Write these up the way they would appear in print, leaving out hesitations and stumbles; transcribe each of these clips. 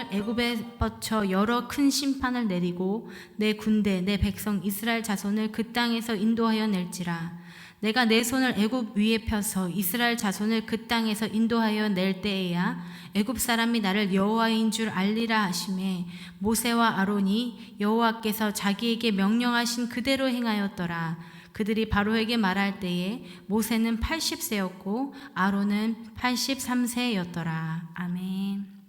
손을 애굽에 뻗쳐 여러 큰 심판을 내리고 내 군대 내 백성 이스라엘 자손을 그 땅에서 인도하여 낼지라. 내가 내 손을 애굽 위에 펴서 이스라엘 자손을 그 땅에서 인도하여 낼 때에야 애굽 사람이 나를 여호와인 줄 알리라 하시매 모세와 아론이 여호와께서 자기에게 명령하신 그대로 행하였더라. 그들이 바로에게 말할 때에 모세는 80세였고 아론은 83세였더라. 아멘.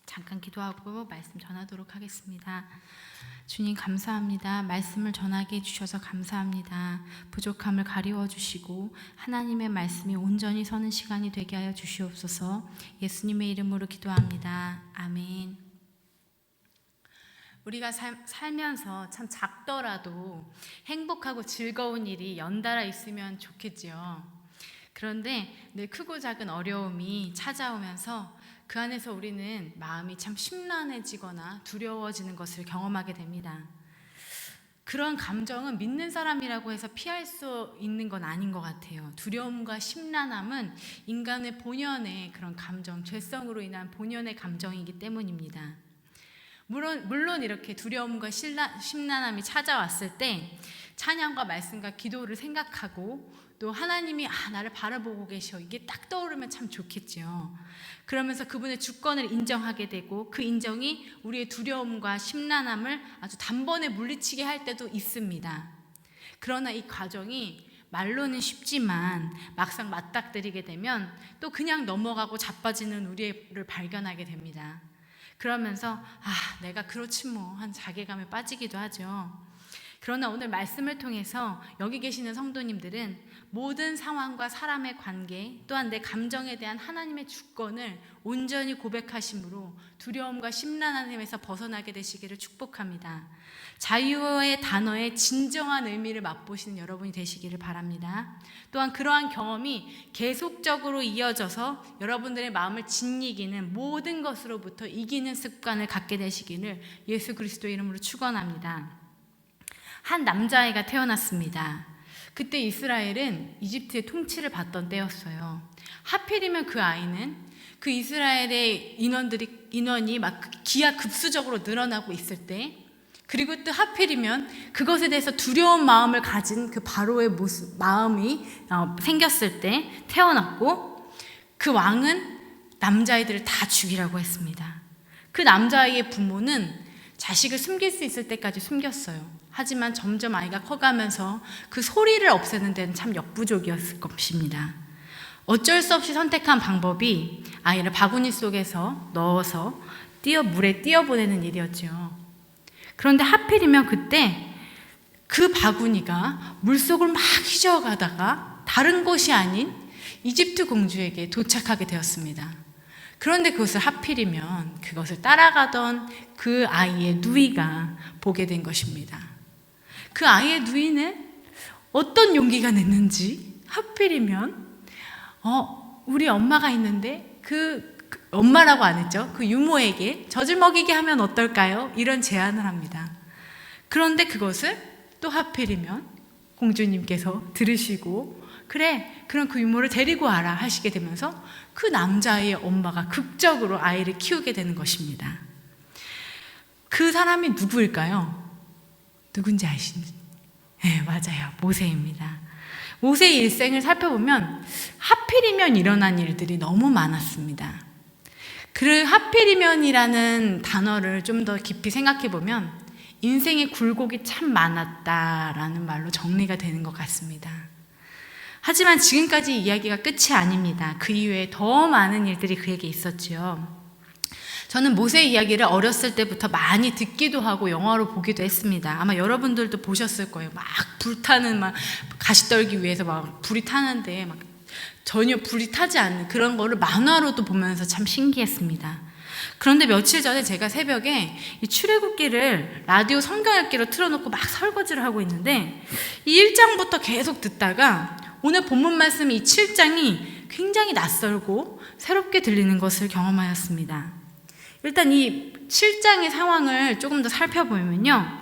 잠깐 기도하고 말씀 전하도록 하겠습니다. 주님 감사합니다. 말씀을 전하게 해주셔서 감사합니다. 부족함을 가리워 주시고 하나님의 말씀이 온전히 서는 시간이 되게 하여 주시옵소서. 예수님의 이름으로 기도합니다. 아멘. 우리가 살면서 참 작더라도 행복하고 즐거운 일이 연달아 있으면 좋겠지요. 그런데 늘 크고 작은 어려움이 찾아오면서 그 안에서 우리는 마음이 참 심란해지거나 두려워지는 것을 경험하게 됩니다. 그런 감정은 믿는 사람이라고 해서 피할 수 있는 건 아닌 것 같아요. 두려움과 심란함은 인간의 본연의 그런 감정, 죄성으로 인한 본연의 감정이기 때문입니다. 물론 이렇게 두려움과 심란함이 찾아왔을 때 찬양과 말씀과 기도를 생각하고 또 하나님이 나를 바라보고 계셔, 이게 딱 떠오르면 참 좋겠죠. 그러면서 그분의 주권을 인정하게 되고 그 인정이 우리의 두려움과 심란함을 아주 단번에 물리치게 할 때도 있습니다. 그러나 이 과정이 말로는 쉽지만 막상 맞닥뜨리게 되면 또 그냥 넘어가고 자빠지는 우리를 발견하게 됩니다. 그러면서 내가 그렇지 뭐 한 자괴감에 빠지기도 하죠. 그러나 오늘 말씀을 통해서 여기 계시는 성도님들은 모든 상황과 사람의 관계 또한 내 감정에 대한 하나님의 주권을 온전히 고백하심으로 두려움과 심란함에서 벗어나게 되시기를 축복합니다. 자유의 단어의 진정한 의미를 맛보시는 여러분이 되시기를 바랍니다. 또한 그러한 경험이 계속적으로 이어져서 여러분들의 마음을 짓이기는 모든 것으로부터 이기는 습관을 갖게 되시기를 예수 그리스도의 이름으로 축원합니다. 한 남자아이가 태어났습니다. 그때 이스라엘은 이집트의 통치를 받던 때였어요. 하필이면 그 아이는 그 이스라엘의 인원이 막 기하급수적으로 늘어나고 있을 때, 그리고 또 하필이면 그것에 대해서 두려운 마음을 가진 그 바로의 마음이 생겼을 때 태어났고, 그 왕은 남자아이들을 다 죽이라고 했습니다. 그 남자아이의 부모는 자식을 숨길 수 있을 때까지 숨겼어요. 하지만 점점 아이가 커가면서 그 소리를 없애는 데는 참 역부족이었을 것입니다. 어쩔 수 없이 선택한 방법이 아이를 바구니 속에서 넣어서 물에 띄어보내는 일이었죠. 그런데 하필이면 그때 그 바구니가 물속을 막 휘저어가다가 다른 곳이 아닌 이집트 공주에게 도착하게 되었습니다. 그런데 그것을 하필이면 그것을 따라가던 그 아이의 누이가 보게 된 것입니다. 그 아이의 누이는 어떤 용기가 냈는지 하필이면 우리 엄마가 있는데 그 엄마라고 안 했죠. 그 유모에게 젖을 먹이게 하면 어떨까요? 이런 제안을 합니다. 그런데 그것을 또 하필이면 공주님께서 들으시고 그래, 그럼 그 유모를 데리고 와라 하시게 되면서 그 남자아이의 엄마가 극적으로 아이를 키우게 되는 것입니다. 그 사람이 누구일까요? 누군지 아시는지? 네, 맞아요. 모세입니다. 모세의 일생을 살펴보면 하필이면 일어난 일들이 너무 많았습니다. 그 하필이면이라는 단어를 좀 더 깊이 생각해 보면 인생의 굴곡이 참 많았다라는 말로 정리가 되는 것 같습니다. 하지만 지금까지 이야기가 끝이 아닙니다. 그 이후에 더 많은 일들이 그에게 있었지요. 저는 모세 이야기를 어렸을 때부터 많이 듣기도 하고 영화로 보기도 했습니다. 아마 여러분들도 보셨을 거예요. 막 불타는 가시떨기 위에서 막 불이 타는데 막 전혀 불이 타지 않는 그런 거를 만화로도 보면서 참 신기했습니다. 그런데 며칠 전에 제가 새벽에 이 출애굽기를 라디오 성경 읽기로 틀어놓고 막 설거지를 하고 있는데 이 1장부터 계속 듣다가 오늘 본문 말씀 이 7장이 굉장히 낯설고 새롭게 들리는 것을 경험하였습니다. 일단 이 7장의 상황을 조금 더 살펴보면요,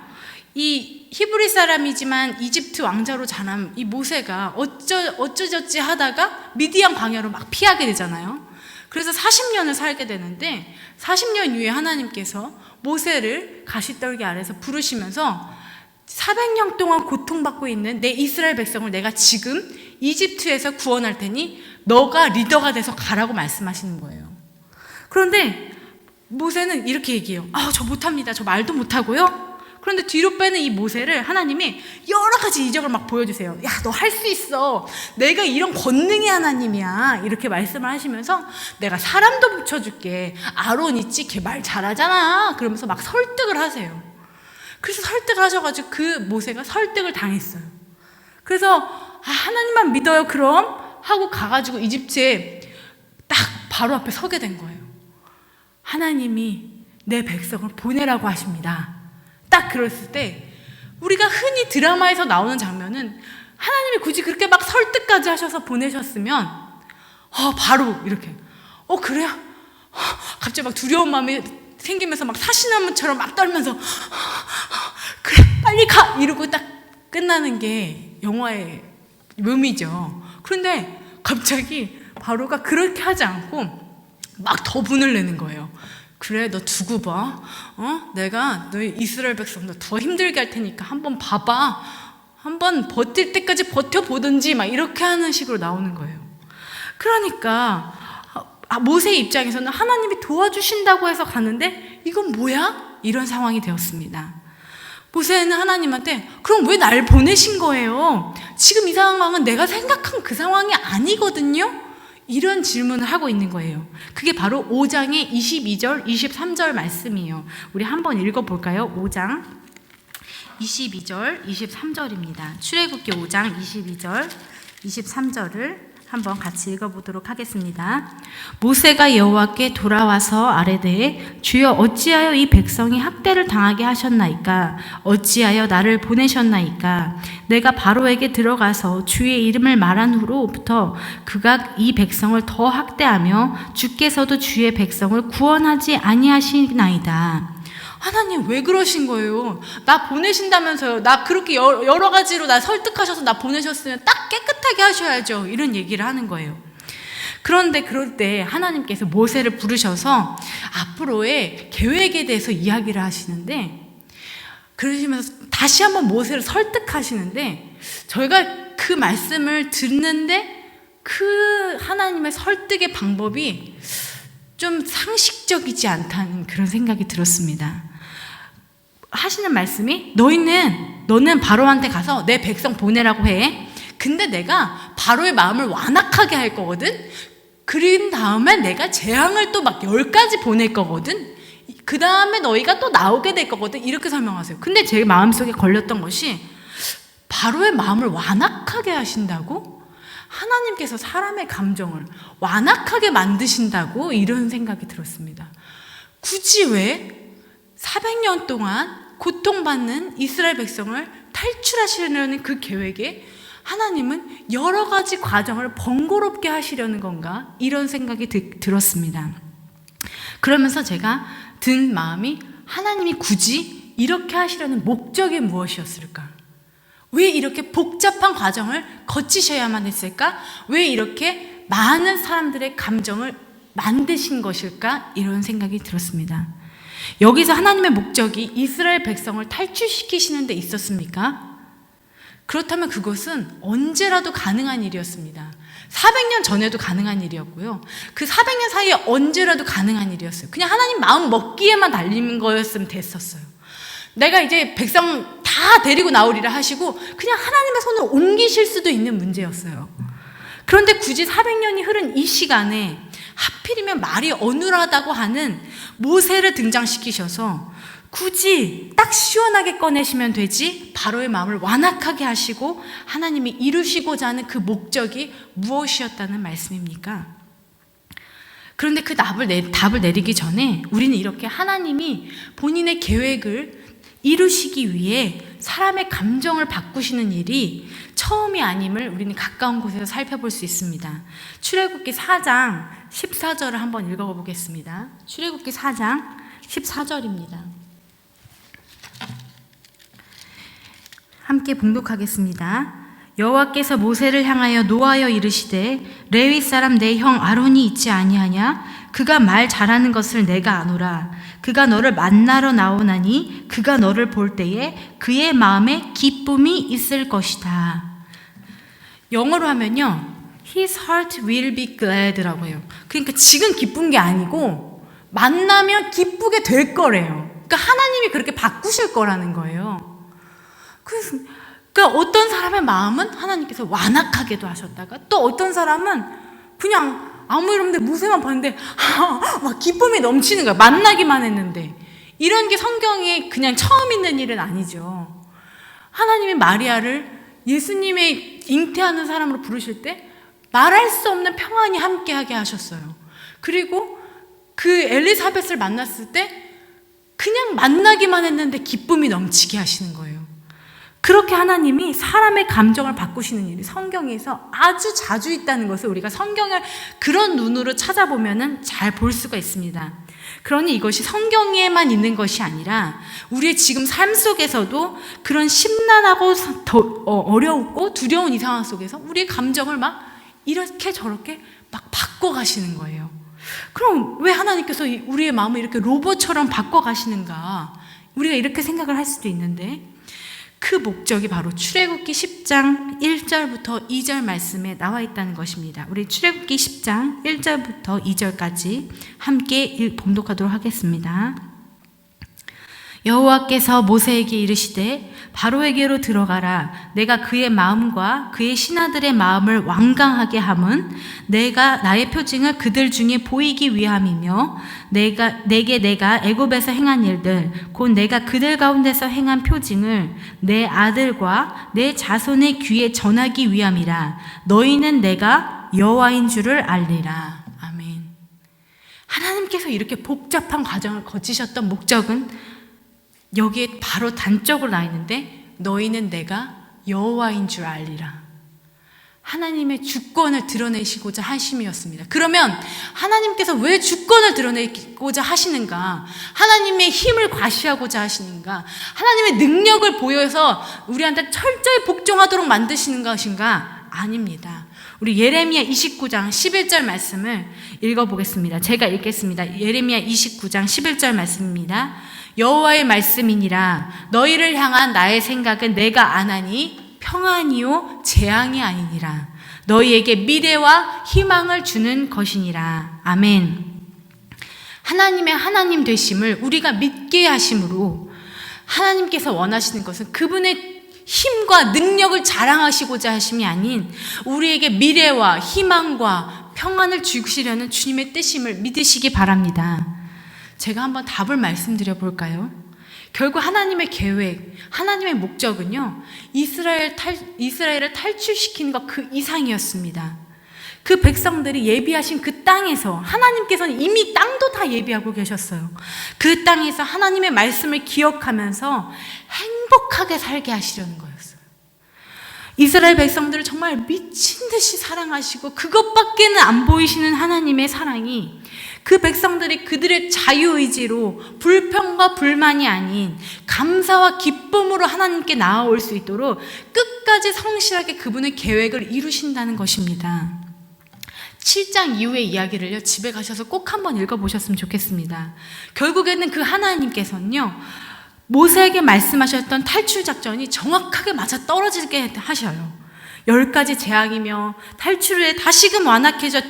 이 히브리 사람이지만 이집트 왕자로 자란 이 모세가 어쩌저쩌지 하다가 미디안 광야로 막 피하게 되잖아요. 그래서 40년을 살게 되는데 40년 후에 하나님께서 모세를 가시떨기 아래서 부르시면서 400년 동안 고통받고 있는 내 이스라엘 백성을 내가 지금 이집트에서 구원할 테니 너가 리더가 돼서 가라고 말씀하시는 거예요. 그런데 모세는 이렇게 얘기해요. 저 못합니다. 저 말도 못하고요. 그런데 뒤로 빼는 이 모세를 하나님이 여러 가지 이적을 막 보여주세요. 야, 너 할 수 있어. 내가 이런 권능의 하나님이야. 이렇게 말씀을 하시면서 내가 사람도 붙여줄게. 아론 있지? 걔 말 잘하잖아. 그러면서 막 설득을 하세요. 그래서 설득을 하셔가지고 그 모세가 설득을 당했어요. 그래서 하나님만 믿어요 그럼 하고 가가지고 이집트에 딱 바로 앞에 서게 된 거예요. 하나님이 내 백성을 보내라고 하십니다. 딱 그랬을 때 우리가 흔히 드라마에서 나오는 장면은 하나님이 굳이 그렇게 막 설득까지 하셔서 보내셨으면 바로 이렇게 그래요? 갑자기 막 두려운 마음이 생기면서 막 사시나무처럼 막 떨면서 그래 빨리 가 이러고 딱 끝나는 게 영화의 묘미죠. 그런데 갑자기 바로가 그렇게 하지 않고 막 더 분을 내는 거예요. 그래 너 두고 봐. 내가 너희 이스라엘 백성 너 더 힘들게 할 테니까 한번 봐봐. 한번 버틸 때까지 버텨보든지 막 이렇게 하는 식으로 나오는 거예요. 그러니까 모세의 입장에서는 하나님이 도와주신다고 해서 가는데 이건 뭐야? 이런 상황이 되었습니다. 모세는 하나님한테 그럼 왜 날 보내신 거예요? 지금 이 상황은 내가 생각한 그 상황이 아니거든요? 이런 질문을 하고 있는 거예요. 그게 바로 5장의 22절, 23절 말씀이에요. 우리 한번 읽어볼까요? 5장 22절, 23절입니다. 출애굽기 5장 22절, 23절을 한번 같이 읽어보도록 하겠습니다. 모세가 여호와께 돌아와서 아뢰되 주여 어찌하여 이 백성이 학대를 당하게 하셨나이까? 어찌하여 나를 보내셨나이까? 내가 바로에게 들어가서 주의 이름을 말한 후로부터 그가 이 백성을 더 학대하며 주께서도 주의 백성을 구원하지 아니하시나이다. 하나님 왜 그러신 거예요? 나 보내신다면서요. 나 그렇게 여러 가지로 나 설득하셔서 나 보내셨으면 딱 깨끗하게 하셔야죠. 이런 얘기를 하는 거예요. 그런데 그럴 때 하나님께서 모세를 부르셔서 앞으로의 계획에 대해서 이야기를 하시는데 그러시면서 다시 한번 모세를 설득하시는데 저희가 그 말씀을 듣는데 그 하나님의 설득의 방법이 좀 상식적이지 않다는 그런 생각이 들었습니다. 하시는 말씀이 너는 바로한테 가서 내 백성 보내라고 해. 근데 내가 바로의 마음을 완악하게 할 거거든. 그린 다음에 내가 재앙을 또 막 10가지 보낼 거거든. 그 다음에 너희가 또 나오게 될 거거든. 이렇게 설명하세요. 근데 제 마음속에 걸렸던 것이 바로의 마음을 완악하게 하신다고? 하나님께서 사람의 감정을 완악하게 만드신다고? 이런 생각이 들었습니다. 굳이 왜 400년 동안 고통받는 이스라엘 백성을 탈출하시려는 그 계획에 하나님은 여러 가지 과정을 번거롭게 하시려는 건가? 이런 생각이 들었습니다. 그러면서 제가 든 마음이 하나님이 굳이 이렇게 하시려는 목적이 무엇이었을까? 왜 이렇게 복잡한 과정을 거치셔야만 했을까? 왜 이렇게 많은 사람들의 감정을 만드신 것일까? 이런 생각이 들었습니다. 여기서 하나님의 목적이 이스라엘 백성을 탈출시키시는 데 있었습니까? 그렇다면 그것은 언제라도 가능한 일이었습니다. 400년 전에도 가능한 일이었고요. 그 400년 사이에 언제라도 가능한 일이었어요. 그냥 하나님 마음 먹기에만 달린 거였으면 됐었어요. 내가 이제 백성 다 데리고 나오리라 하시고 그냥 하나님의 손을 옮기실 수도 있는 문제였어요. 그런데 굳이 400년이 흐른 이 시간에 하필이면 말이 어눌하다고 하는 모세를 등장시키셔서 굳이 딱 시원하게 꺼내시면 되지 바로의 마음을 완악하게 하시고 하나님이 이루시고자 하는 그 목적이 무엇이었다는 말씀입니까? 그런데 그 답을 내리기 전에 우리는 이렇게 하나님이 본인의 계획을 이루시기 위해 사람의 감정을 바꾸시는 일이 처음이 아님을 우리는 가까운 곳에서 살펴볼 수 있습니다. 출애굽기 4장 14절을 한번 읽어보겠습니다. 출애굽기 4장 14절입니다. 함께 봉독하겠습니다. 여호와께서 모세를 향하여 노하여 이르시되 레위 사람 내 형 아론이 있지 아니하냐? 그가 말 잘하는 것을 내가 아노라. 그가 너를 만나러 나오나니 그가 너를 볼 때에 그의 마음에 기쁨이 있을 것이다. 영어로 하면요, His heart will be glad라고 해요. 그러니까 지금 기쁜 게 아니고 만나면 기쁘게 될 거래요. 그러니까 하나님이 그렇게 바꾸실 거라는 거예요. 그러니까 어떤 사람의 마음은 하나님께서 완악하게도 하셨다가, 또 어떤 사람은 그냥 아무 일 없는데 모세만 봤는데 막 기쁨이 넘치는 거야. 만나기만 했는데. 이런 게 성경에 그냥 처음 있는 일은 아니죠. 하나님이 마리아를 예수님의 잉태하는 사람으로 부르실 때 말할 수 없는 평안이 함께하게 하셨어요. 그리고 그 엘리사벳을 만났을 때 그냥 만나기만 했는데 기쁨이 넘치게 하시는 거예요. 그렇게 하나님이 사람의 감정을 바꾸시는 일이 성경에서 아주 자주 있다는 것을 우리가 성경을 그런 눈으로 찾아보면 잘 볼 수가 있습니다. 그러니 이것이 성경에만 있는 것이 아니라 우리의 지금 삶 속에서도 그런 심란하고 어렵고 두려운 이 상황 속에서 우리의 감정을 막 이렇게 저렇게 막 바꿔가시는 거예요. 그럼 왜 하나님께서 우리의 마음을 이렇게 로봇처럼 바꿔가시는가? 우리가 이렇게 생각을 할 수도 있는데, 그 목적이 바로 출애굽기 10장 1절부터 2절 말씀에 나와 있다는 것입니다. 우리 출애굽기 10장 1절부터 2절까지 함께 봉독하도록 하겠습니다. 여호와께서 모세에게 이르시되 바로에게로 들어가라. 내가 그의 마음과 그의 신하들의 마음을 완강하게 함은 내가 나의 표징을 그들 중에 보이기 위함이며 내게 내가 애굽에서 행한 일들 곧 내가 그들 가운데서 행한 표징을 내 아들과 내 자손의 귀에 전하기 위함이라. 너희는 내가 여호와인 줄을 알리라. 아멘. 하나님께서 이렇게 복잡한 과정을 거치셨던 목적은 여기에 바로 단적으로 나 있는데, 너희는 내가 여호와인 줄 알리라. 하나님의 주권을 드러내시고자 하심이었습니다. 그러면 하나님께서 왜 주권을 드러내고자 하시는가? 하나님의 힘을 과시하고자 하시는가? 하나님의 능력을 보여서 우리한테 철저히 복종하도록 만드시는 것인가? 아닙니다. 우리 예레미야 29장 11절 말씀을 읽어보겠습니다. 제가 읽겠습니다. 예레미야 29장 11절 말씀입니다. 여호와의 말씀이니라. 너희를 향한 나의 생각은 내가 아나니 평안이요 재앙이 아니니라. 너희에게 미래와 희망을 주는 것이니라. 아멘. 하나님의 하나님 되심을 우리가 믿게 하심으로 하나님께서 원하시는 것은 그분의 힘과 능력을 자랑하시고자 하심이 아닌 우리에게 미래와 희망과 평안을 주시려는 주님의 뜻임을 믿으시기 바랍니다. 제가 한번 답을 말씀드려 볼까요? 결국 하나님의 계획, 하나님의 목적은요, 이스라엘을 탈출시키는 것 그 이상이었습니다. 그 백성들이 예비하신 그 땅에서 하나님께서는 이미 땅도 다 예비하고 계셨어요. 그 땅에서 하나님의 말씀을 기억하면서 행복하게 살게 하시려는 거였어요. 이스라엘 백성들을 정말 미친 듯이 사랑하시고 그것밖에는 안 보이시는 하나님의 사랑이 그 백성들이 그들의 자유의지로 불평과 불만이 아닌 감사와 기쁨으로 하나님께 나아올 수 있도록 끝까지 성실하게 그분의 계획을 이루신다는 것입니다. 7장 이후의 이야기를요, 집에 가셔서 꼭 한번 읽어보셨으면 좋겠습니다. 결국에는 그 하나님께서는요, 모세에게 말씀하셨던 탈출 작전이 정확하게 맞아 떨어지게 하셔요. 10가지 재앙이며 탈출에 다시금 완악해져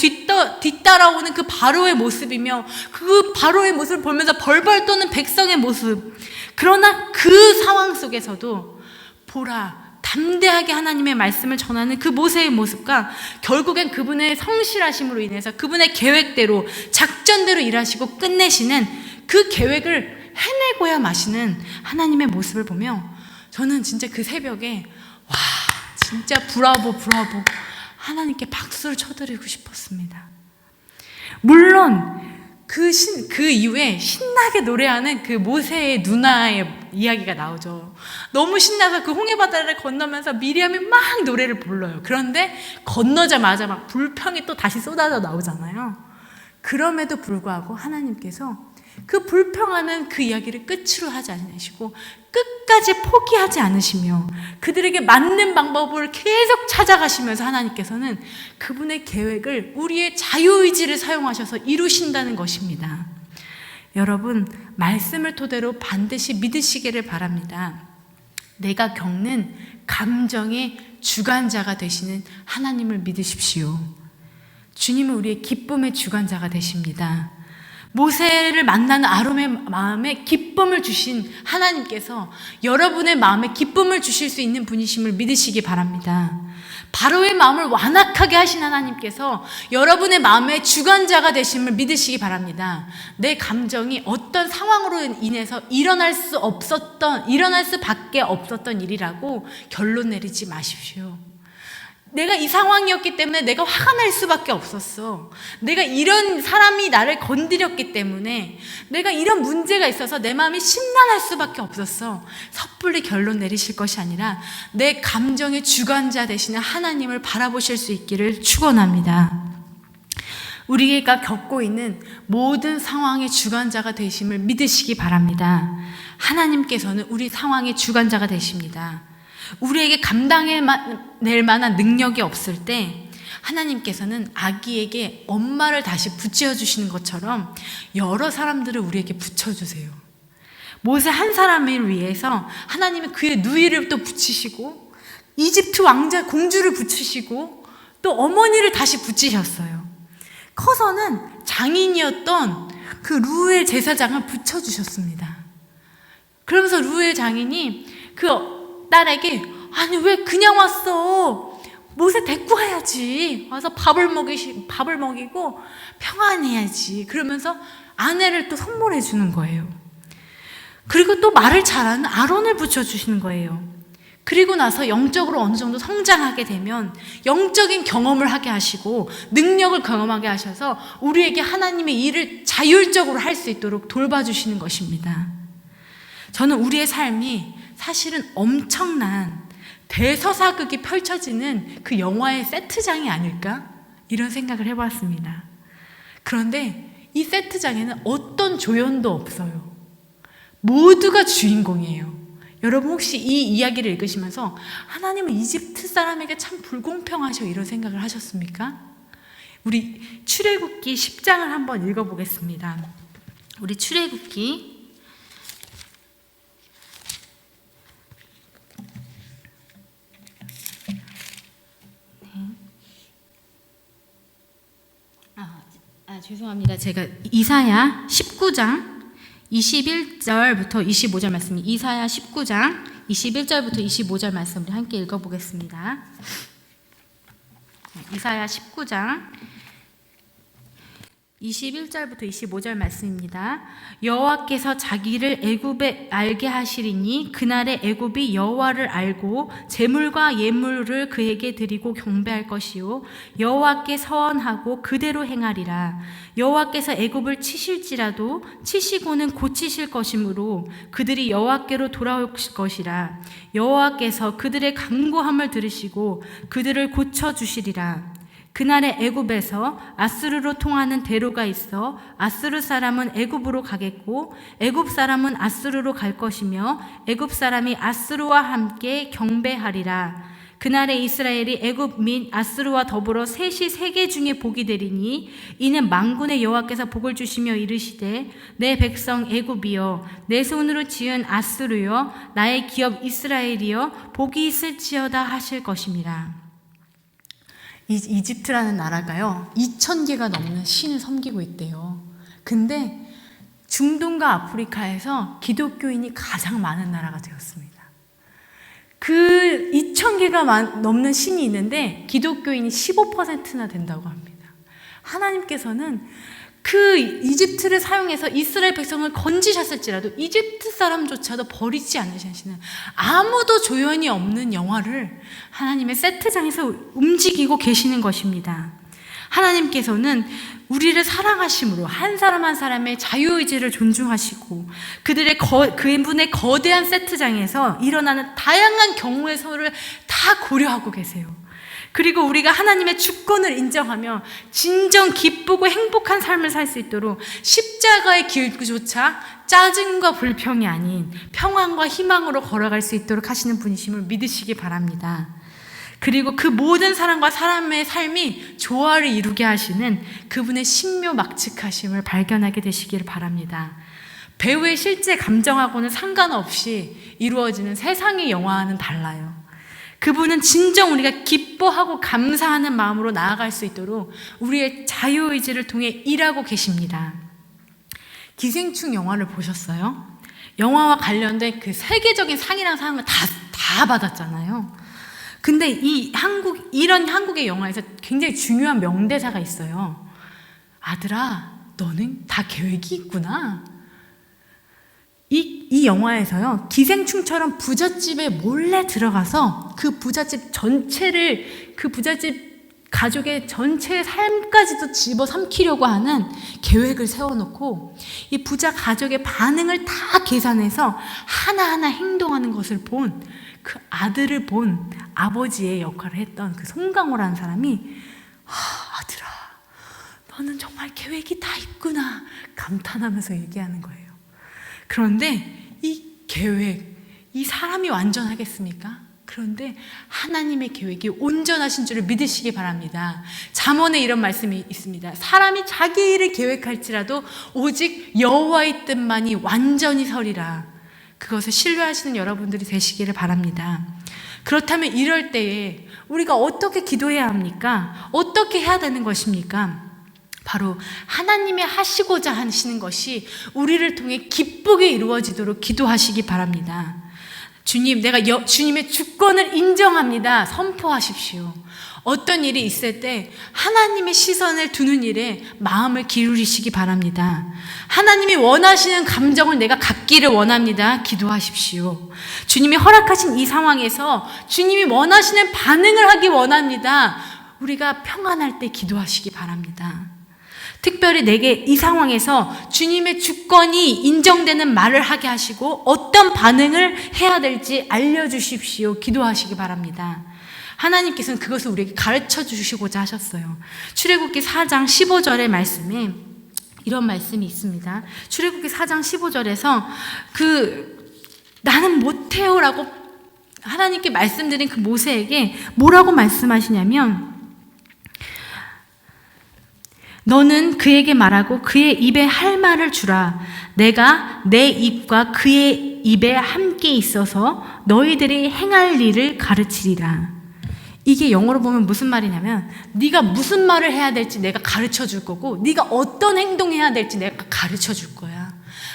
뒤따라오는 그 바로의 모습이며 그 바로의 모습을 보면서 벌벌 떠는 백성의 모습. 그러나 그 상황 속에서도 보라, 담대하게 하나님의 말씀을 전하는 그 모세의 모습과 결국엔 그분의 성실하심으로 인해서 그분의 계획대로 작전대로 일하시고 끝내시는 그 계획을 해내고야 마시는 하나님의 모습을 보며 저는 진짜 그 새벽에 와, 진짜 브라보 하나님께 박수를 쳐드리고 싶었습니다. 물론 그 이후에 신나게 노래하는 그 모세의 누나의 이야기가 나오죠. 너무 신나서 그 홍해바다를 건너면서 미리암이 막 노래를 불러요. 그런데 건너자마자 막 불평이 또 다시 쏟아져 나오잖아요. 그럼에도 불구하고 하나님께서 그 불평하는 그 이야기를 끝으로 하지 않으시고 끝까지 포기하지 않으시며 그들에게 맞는 방법을 계속 찾아가시면서 하나님께서는 그분의 계획을 우리의 자유의지를 사용하셔서 이루신다는 것입니다. 여러분, 말씀을 토대로 반드시 믿으시기를 바랍니다. 내가 겪는 감정의 주관자가 되시는 하나님을 믿으십시오. 주님은 우리의 기쁨의 주관자가 되십니다. 모세를 만나는 아론의 마음에 기쁨을 주신 하나님께서 여러분의 마음에 기쁨을 주실 수 있는 분이심을 믿으시기 바랍니다. 바로의 마음을 완악하게 하신 하나님께서 여러분의 마음의 주관자가 되심을 믿으시기 바랍니다. 내 감정이 어떤 상황으로 인해서 일어날 수밖에 없었던 일이라고 결론 내리지 마십시오. 내가 이 상황이었기 때문에 내가 화가 날 수밖에 없었어. 내가 이런 사람이 나를 건드렸기 때문에 내가 이런 문제가 있어서 내 마음이 심란할 수밖에 없었어. 섣불리 결론 내리실 것이 아니라 내 감정의 주관자 되시는 하나님을 바라보실 수 있기를 축원합니다. 우리가 겪고 있는 모든 상황의 주관자가 되심을 믿으시기 바랍니다. 하나님께서는 우리 상황의 주관자가 되십니다. 우리에게 감당해낼 만한 능력이 없을 때 하나님께서는 아기에게 엄마를 다시 붙여주시는 것처럼 여러 사람들을 우리에게 붙여주세요. 모세 한 사람을 위해서 하나님은 그의 누이를 또 붙이시고 이집트 왕자 공주를 붙이시고 또 어머니를 다시 붙이셨어요. 커서는 장인이었던 그 루엘 제사장을 붙여주셨습니다. 그러면서 루엘 장인이 그 딸에게 아니 왜 그냥 왔어? 모세 데리고 와야지. 와서 밥을 먹이고 평안해야지. 그러면서 아내를 또 선물해 주는 거예요. 그리고 또 말을 잘하는 아론을 붙여주시는 거예요. 그리고 나서 영적으로 어느 정도 성장하게 되면 영적인 경험을 하게 하시고 능력을 경험하게 하셔서 우리에게 하나님의 일을 자율적으로 할 수 있도록 돌봐주시는 것입니다. 저는 우리의 삶이 사실은 엄청난 대서사극이 펼쳐지는 그 영화의 세트장이 아닐까? 이런 생각을 해봤습니다. 그런데 이 세트장에는 어떤 조연도 없어요. 모두가 주인공이에요. 여러분 혹시 이 이야기를 읽으시면서 하나님은 이집트 사람에게 참 불공평하셔 이런 생각을 하셨습니까? 우리 출애굽기 10장을 한번 읽어보겠습니다. 우리 출애굽기 죄송합니다. 제가 이사야 19장 21절부터 25절 말씀, 이사야 19장 21절부터 25절 말씀 우리 함께 읽어보겠습니다. 이사야 19장 21절부터 25절 말씀입니다. 여호와께서 자기를 애굽에 알게 하시리니 그날에 애굽이 여호와를 알고 제물과 예물을 그에게 드리고 경배할 것이요 여호와께 서원하고 그대로 행하리라. 여호와께서 애굽을 치실지라도 치시고는 고치실 것이므로 그들이 여호와께로 돌아올 것이라. 여호와께서 그들의 간구함을 들으시고 그들을 고쳐주시리라. 그날에 애굽에서 아수르로 통하는 대로가 있어 아수르 사람은 애굽으로 가겠고 애굽 사람은 아수르로 갈 것이며 애굽 사람이 아수르와 함께 경배하리라. 그날에 이스라엘이 애굽 및 아수르와 더불어 셋이 세계 중에 복이 되리니 이는 만군의 여호와께서 복을 주시며 이르시되 내 백성 애굽이여 내 손으로 지은 아수르여 나의 기업 이스라엘이여 복이 있을지어다 하실 것임이라. 이집트라는 나라가요 2000개가 넘는 신을 섬기고 있대요. 근데 중동과 아프리카에서 기독교인이 가장 많은 나라가 되었습니다. 그 2000개가 넘는 신이 있는데 기독교인이 15%나 된다고 합니다. 하나님께서는 그 이집트를 사용해서 이스라엘 백성을 건지셨을지라도 이집트 사람조차도 버리지 않으시는 아무도 조연이 없는 영화를 하나님의 세트장에서 움직이고 계시는 것입니다. 하나님께서는 우리를 사랑하심으로 한 사람 한 사람의 자유의지를 존중하시고 그분의 거대한 세트장에서 일어나는 다양한 경우의 수를 다 고려하고 계세요. 그리고 우리가 하나님의 주권을 인정하며 진정 기쁘고 행복한 삶을 살 수 있도록 십자가의 길조차 짜증과 불평이 아닌 평안과 희망으로 걸어갈 수 있도록 하시는 분이심을 믿으시기 바랍니다. 그리고 그 모든 사람과 사람의 삶이 조화를 이루게 하시는 그분의 신묘막측하심을 발견하게 되시기를 바랍니다. 배우의 실제 감정하고는 상관없이 이루어지는 세상의 영화와는 달라요. 그분은 진정 우리가 기뻐하고 감사하는 마음으로 나아갈 수 있도록 우리의 자유의지를 통해 일하고 계십니다. 기생충 영화를 보셨어요? 영화와 관련된 그 세계적인 상이랑 상을 다 받았잖아요. 근데 이런 한국의 영화에서 굉장히 중요한 명대사가 있어요. 아들아, 너는 다 계획이 있구나. 이 영화에서요, 기생충처럼 부잣집에 몰래 들어가서 그 부잣집 가족의 전체의 삶까지도 집어삼키려고 하는 계획을 세워놓고 이 부자 가족의 반응을 다 계산해서 하나하나 행동하는 것을 본 그 아들을 본 아버지의 역할을 했던 그 송강호라는 사람이 아들아, 너는 정말 계획이 다 있구나 감탄하면서 얘기하는 거예요. 그런데 이 계획, 이 사람이 완전하겠습니까? 그런데 하나님의 계획이 온전하신 줄을 믿으시기 바랍니다. 잠언에 이런 말씀이 있습니다. 사람이 자기 일을 계획할지라도 오직 여호와의 뜻만이 완전히 서리라. 그것을 신뢰하시는 여러분들이 되시기를 바랍니다. 그렇다면 이럴 때에 우리가 어떻게 기도해야 합니까? 어떻게 해야 되는 것입니까? 바로 하나님의 하시고자 하시는 것이 우리를 통해 기쁘게 이루어지도록 기도하시기 바랍니다. 주님, 내가 주님의 주권을 인정합니다. 선포하십시오. 어떤 일이 있을 때 하나님의 시선을 두는 일에 마음을 기울이시기 바랍니다. 하나님이 원하시는 감정을 내가 갖기를 원합니다. 기도하십시오. 주님이 허락하신 이 상황에서 주님이 원하시는 반응을 하기 원합니다. 우리가 평안할 때 기도하시기 바랍니다. 특별히 내게 이 상황에서 주님의 주권이 인정되는 말을 하게 하시고 어떤 반응을 해야 될지 알려주십시오. 기도하시기 바랍니다. 하나님께서는 그것을 우리에게 가르쳐 주시고자 하셨어요. 출애굽기 4장 15절의 말씀에 이런 말씀이 있습니다. 출애굽기 4장 15절에서 나는 못해요라고 하나님께 말씀드린 그 모세에게 뭐라고 말씀하시냐면 너는 그에게 말하고 그의 입에 할 말을 주라. 내가 내 입과 그의 입에 함께 있어서 너희들이 행할 일을 가르치리라. 이게 영어로 보면 무슨 말이냐면 네가 무슨 말을 해야 될지 내가 가르쳐 줄 거고 네가 어떤 행동해야 될지 내가 가르쳐 줄 거야.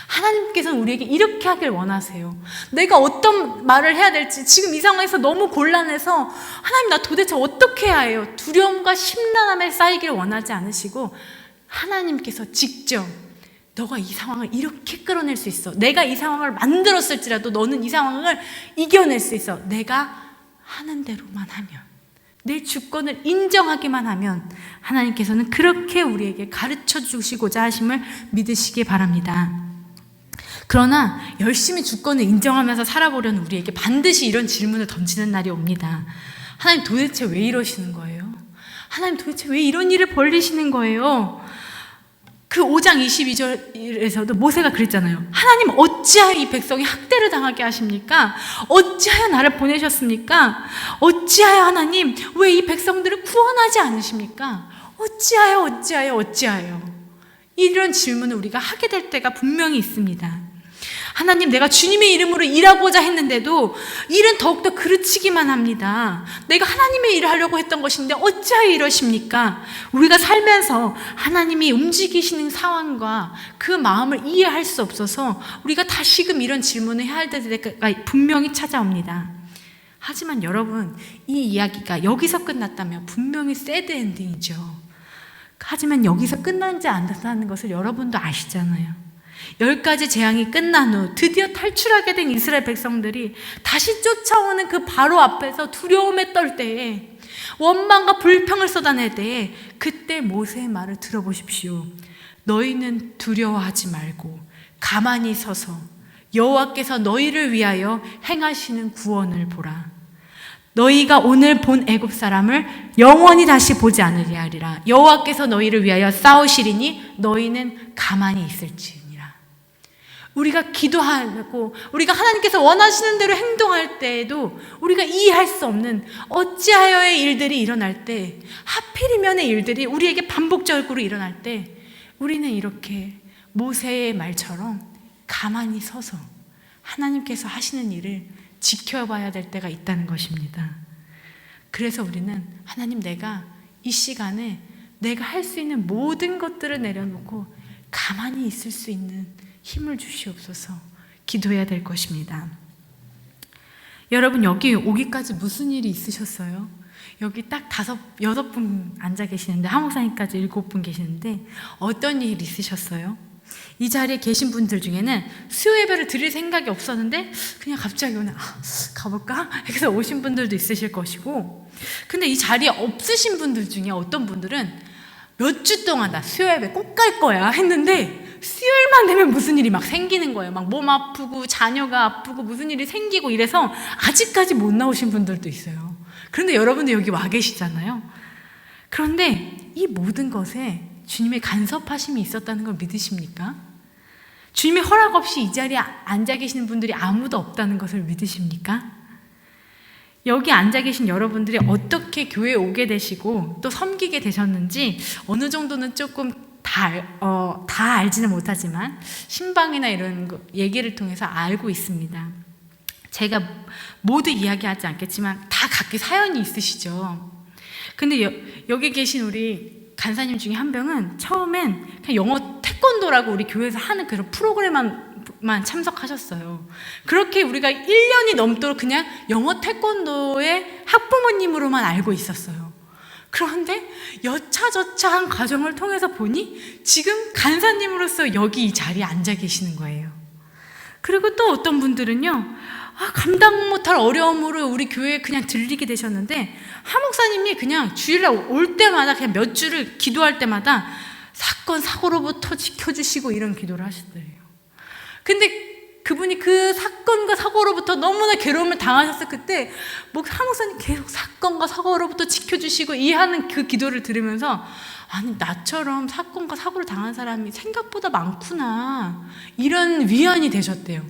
하나님께서는 우리에게 이렇게 하길 원하세요. 내가 어떤 말을 해야 될지 지금 이 상황에서 너무 곤란해서 하나님 나 도대체 어떻게 해야 해요? 두려움과 심란함에 쌓이길 원하지 않으시고 하나님께서 직접 너가 이 상황을 이렇게 끌어낼 수 있어. 내가 이 상황을 만들었을지라도 너는 이 상황을 이겨낼 수 있어. 내가 하는 대로만 하면, 내 주권을 인정하기만 하면 하나님께서는 그렇게 우리에게 가르쳐 주시고자 하심을 믿으시기 바랍니다. 그러나 열심히 주권을 인정하면서 살아보려는 우리에게 반드시 이런 질문을 던지는 날이 옵니다. 하나님 도대체 왜 이러시는 거예요? 하나님 도대체 왜 이런 일을 벌리시는 거예요? 그 5장 22절에서도 모세가 그랬잖아요. 하나님 어찌하여 이 백성이 학대를 당하게 하십니까? 어찌하여 나를 보내셨습니까? 어찌하여 하나님 왜 이 백성들을 구원하지 않으십니까? 어찌하여 이런 질문을 우리가 하게 될 때가 분명히 있습니다. 하나님 내가 주님의 이름으로 일하고자 했는데도 일은 더욱더 그르치기만 합니다. 내가 하나님의 일을 하려고 했던 것인데 어찌하여 이러십니까? 우리가 살면서 하나님이 움직이시는 상황과 그 마음을 이해할 수 없어서 우리가 다시금 이런 질문을 해야 할 때가 분명히 찾아옵니다. 하지만 여러분 이 이야기가 여기서 끝났다면 분명히 새드 엔딩이죠. 하지만 여기서 끝나지 않았다는 것을 여러분도 아시잖아요. 10가지 재앙이 끝난 후 드디어 탈출하게 된 이스라엘 백성들이 다시 쫓아오는 그 바로 앞에서 두려움에 떨 때에 원망과 불평을 쏟아낼 때에 그때 모세의 말을 들어보십시오. 너희는 두려워하지 말고 가만히 서서 여호와께서 너희를 위하여 행하시는 구원을 보라. 너희가 오늘 본 애굽 사람을 영원히 다시 보지 않으리 하리라. 여호와께서 너희를 위하여 싸우시리니 너희는 가만히 있을지니라. 우리가 기도하고 우리가 하나님께서 원하시는 대로 행동할 때에도 우리가 이해할 수 없는 어찌하여의 일들이 일어날 때, 하필이면의 일들이 우리에게 반복적으로 일어날 때 우리는 이렇게 모세의 말처럼 가만히 서서 하나님께서 하시는 일을 지켜봐야 될 때가 있다는 것입니다. 그래서 우리는 하나님, 내가 이 시간에 내가 할 수 있는 모든 것들을 내려놓고 가만히 있을 수 있는 힘을 주시옵소서 기도해야 될 것입니다. 여러분, 여기 오기까지 무슨 일이 있으셨어요? 여기 딱 6분 앉아 계시는데, 하목사님까지 7분 계시는데 어떤 일이 있으셨어요? 이 자리에 계신 분들 중에는 수요 예배를 드릴 생각이 없었는데 그냥 갑자기 오늘 가볼까? 해서 오신 분들도 있으실 것이고, 근데 이 자리에 없으신 분들 중에 어떤 분들은 몇 주 동안 나 수요 예배 꼭 갈 거야 했는데 수요일만 되면 무슨 일이 막 생기는 거예요. 막 몸 아프고 자녀가 아프고 무슨 일이 생기고 이래서 아직까지 못 나오신 분들도 있어요. 그런데 여러분들 여기 와 계시잖아요. 그런데 이 모든 것에 주님의 간섭하심이 있었다는 걸 믿으십니까? 주님의 허락 없이 이 자리에 앉아 계시는 분들이 아무도 없다는 것을 믿으십니까? 여기 앉아 계신 여러분들이 어떻게 교회에 오게 되시고 또 섬기게 되셨는지 어느 정도는 조금 다 알지는 못하지만 신방이나 이런 얘기를 통해서 알고 있습니다. 제가 모두 이야기하지 않겠지만 다 각기 사연이 있으시죠. 근데 여기 계신 우리 간사님 중에 한 명은 처음엔 그냥 영어 태권도라고 우리 교회에서 하는 그런 프로그램만 참석하셨어요. 그렇게 우리가 1년이 넘도록 그냥 영어 태권도의 학부모님으로만 알고 있었어요. 그런데 여차저차한 과정을 통해서 보니 지금 간사님으로서 여기 이 자리에 앉아 계시는 거예요. 그리고 또 어떤 분들은요, 감당 못할 어려움으로 우리 교회에 그냥 들리게 되셨는데 하목사님이 그냥 주일날 올 때마다 그냥 몇 주를 기도할 때마다 사건 사고로부터 지켜주시고 이런 기도를 하시더래요. 근데 그분이 그 사건과 사고로부터 너무나 괴로움을 당하셨을 그때 하목사님 계속 사건과 사고로부터 지켜주시고 이해하는 그 기도를 들으면서, 아니 나처럼 사건과 사고를 당한 사람이 생각보다 많구나, 이런 위안이 되셨대요.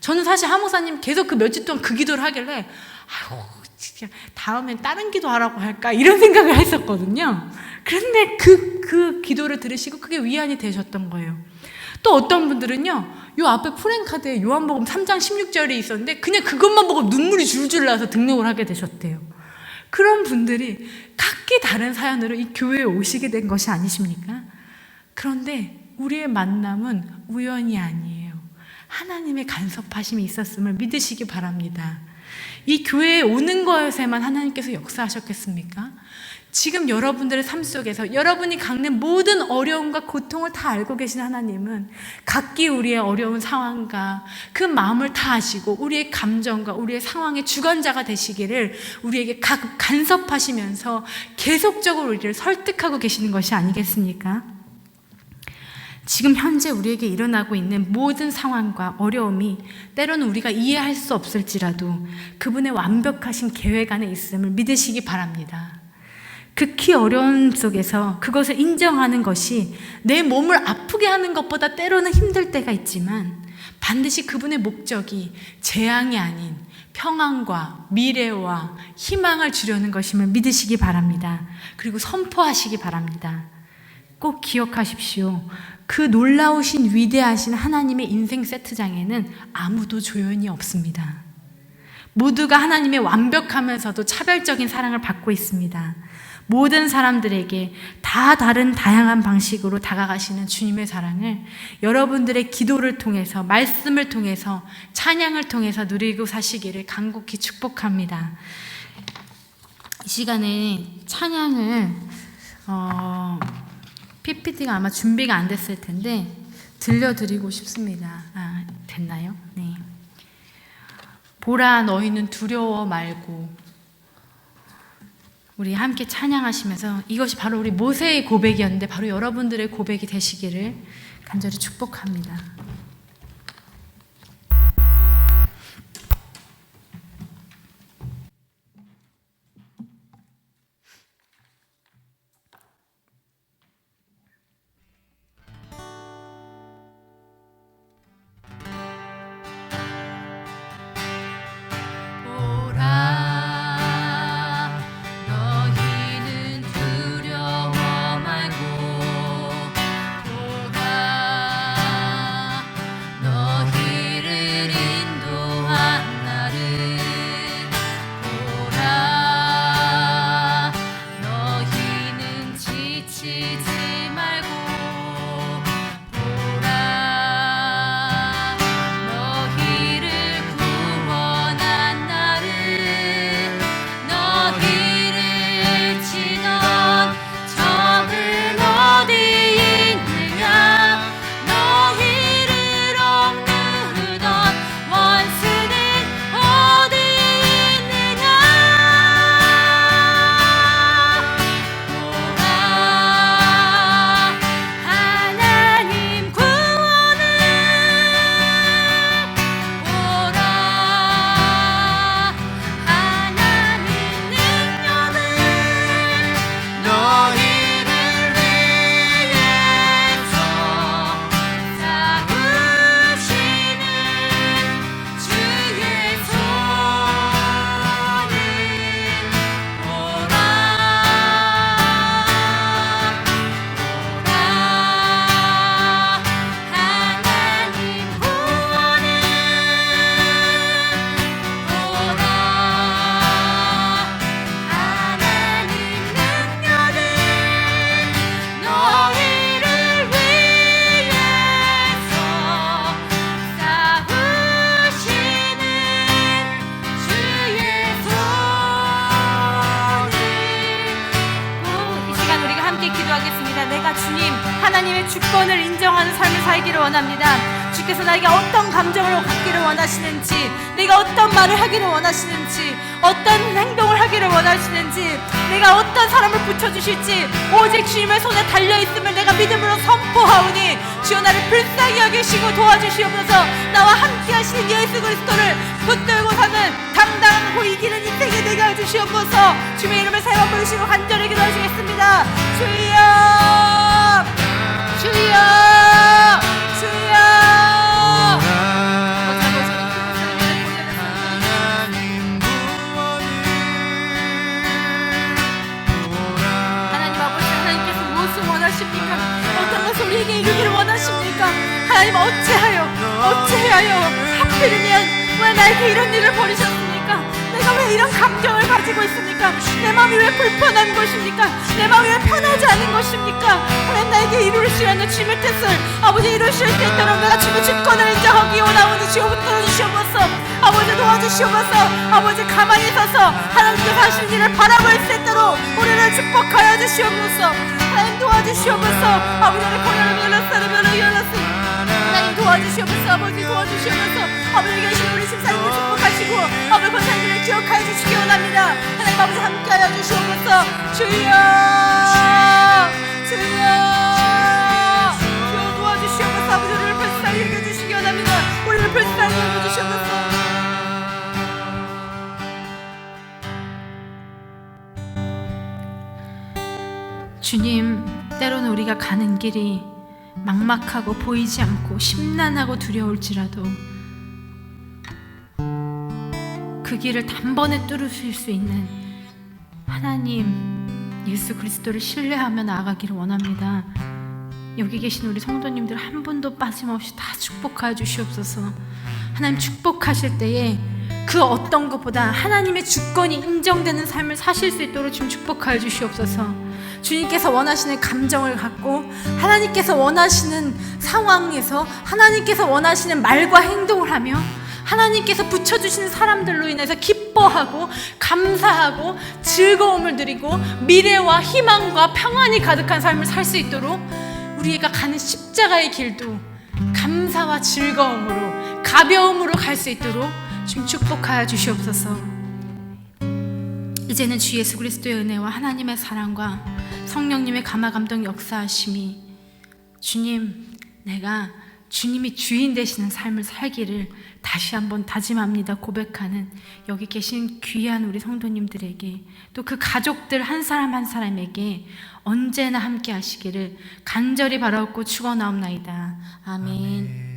저는 사실 하목사님 계속 그 며칠 동안 그 기도를 하길래 아유 진짜 다음엔 다른 기도하라고 할까 이런 생각을 했었거든요. 그런데 그 기도를 들으시고 그게 위안이 되셨던 거예요. 또 어떤 분들은요, 요 앞에 프랭카드에 요한복음 3장 16절이 있었는데 그냥 그것만 보고 눈물이 줄줄 나서 등록을 하게 되셨대요. 그런 분들이 각기 다른 사연으로 이 교회에 오시게 된 것이 아니십니까? 그런데 우리의 만남은 우연이 아니에요. 하나님의 간섭하심이 있었음을 믿으시기 바랍니다. 이 교회에 오는 것에만 하나님께서 역사하셨겠습니까? 지금 여러분들의 삶 속에서 여러분이 겪는 모든 어려움과 고통을 다 알고 계신 하나님은 각기 우리의 어려운 상황과 그 마음을 다 아시고 우리의 감정과 우리의 상황의 주관자가 되시기를 우리에게 간섭하시면서 계속적으로 우리를 설득하고 계시는 것이 아니겠습니까? 지금 현재 우리에게 일어나고 있는 모든 상황과 어려움이 때로는 우리가 이해할 수 없을지라도 그분의 완벽하신 계획 안에 있음을 믿으시기 바랍니다. 극히 어려운 속에서 그것을 인정하는 것이 내 몸을 아프게 하는 것보다 때로는 힘들 때가 있지만 반드시 그분의 목적이 재앙이 아닌 평안과 미래와 희망을 주려는 것임을 믿으시기 바랍니다. 그리고 선포하시기 바랍니다. 꼭 기억하십시오. 그 놀라우신 위대하신 하나님의 인생 세트장에는 아무도 조연이 없습니다. 모두가 하나님의 완벽하면서도 차별적인 사랑을 받고 있습니다. 모든 사람들에게 다 다른 다양한 방식으로 다가가시는 주님의 사랑을 여러분들의 기도를 통해서, 말씀을 통해서, 찬양을 통해서 누리고 사시기를 간곡히 축복합니다. 이 시간에 찬양을 PPT가 아마 준비가 안 됐을 텐데 들려드리고 싶습니다. 됐나요? 네. 보라, 너희는 두려워 말고. 우리 함께 찬양하시면서 이것이 바로 우리 모세의 고백이었는데 바로 여러분들의 고백이 되시기를 간절히 축복합니다. 쉬지 말고 보라 너희를 구원한 나를 너희를 치던 적은 어디 있느냐 너희를 억누르던 원수는 어디 있느냐 보라 하나님 구원을 보라 하나님 능력을 너희를 위해서 쌓으시는 주의 손을 보라 하나님 구원을 보라 하나님 능력을 너희를 위해서 쌓으시는 주의 손을 이 시간 우리가 함께 기도하겠습니다. 내가 주님 하나님의 주권을 인정하는 삶을 살기를 원합니다. 주께서 나에게 어떤 감정을 갖기를 원하시는지 내가 어떤 말을 하기를 원하시는지 어떤 행동을 하기를 원하시는지 내가 어떤 사람을 붙여주실지 오직 주님의 손에 달려있음을 내가 믿음으로 선포하오니 주여 나를 불쌍히 여기시고 도와주시옵소서. 나와 함께 하시는 예수 그리스도를 붙들고 사는 당당하고 이기는 인생이 되게 해주시옵소서. 주님의 이름을 세 번 부르시고 간절히 기도하시겠습니다. 주여 주여 주여 하나님 아버지 하나님께서 무엇을 원하십니까? 어떤 것을 우리에게 이루기를 원하십니까? 하나님 어찌하여 하필이면 왜 나에게 이런 일을 벌이셨습니까? 내가 왜 이런 감정을 가지고 있습니까? 내 마음이 왜 불편한 것입니까? 내 마음이 왜 편하지 않은 것입니까? 하나님 나에게 이루시라는 주님의 뜻을 아버지 이루실 수 있도록 내가 주님의 주권을 인정하기 원하오니 주여 붙들어 주시옵소서. 아버지 도와주시옵소서. 아버지 가만히 서서 하나님께서 하시는 일을 바라볼 수 있도록 우리를 축복하여 주시옵소서. 하나님 도와주시옵소서. 아버지 우리 고연을 열었으니 하나님 도와주시옵소서. 아버지 도와주시옵소서. 아버지 계신 우리 집사님을 축복하시고 아버지 권사님을 기억하여 주시기 원합니다. 하나님 아버지 함께하여 주시옵소서. 주여 도와주시옵소서. 아버지 우리를 불쌍히 여겨주시기 원합니다. 우리를 불쌍히 여겨주시옵소서. 주님, 때로는 우리가 가는 길이 막막하고 보이지 않고 심란하고 두려울지라도 그 길을 단번에 뚫으실 수 있는 하나님 예수 그리스도를 신뢰하며 나아가기를 원합니다. 여기 계신 우리 성도님들 한 분도 빠짐없이 다 축복하여 주시옵소서. 하나님 축복하실 때에 그 어떤 것보다 하나님의 주권이 인정되는 삶을 사실 수 있도록 주님 축복하여 주시옵소서. 주님께서 원하시는 감정을 갖고 하나님께서 원하시는 상황에서 하나님께서 원하시는 말과 행동을 하며 하나님께서 붙여주시는 사람들로 인해서 기뻐하고 감사하고 즐거움을 누리고 미래와 희망과 평안이 가득한 삶을 살 수 있도록 우리가 가는 십자가의 길도 감사와 즐거움으로 가벼움으로 갈 수 있도록 주님 축복하여 주시옵소서. 이제는 주 예수 그리스도의 은혜와 하나님의 사랑과 성령님의 감화감동 역사하심이 주님, 내가 주님이 주인 되시는 삶을 살기를 다시 한번 다짐합니다. 고백하는 여기 계신 귀한 우리 성도님들에게 또 그 가족들 한 사람 한 사람에게 언제나 함께 하시기를 간절히 바라옵고 축원하옵나이다. 아멘.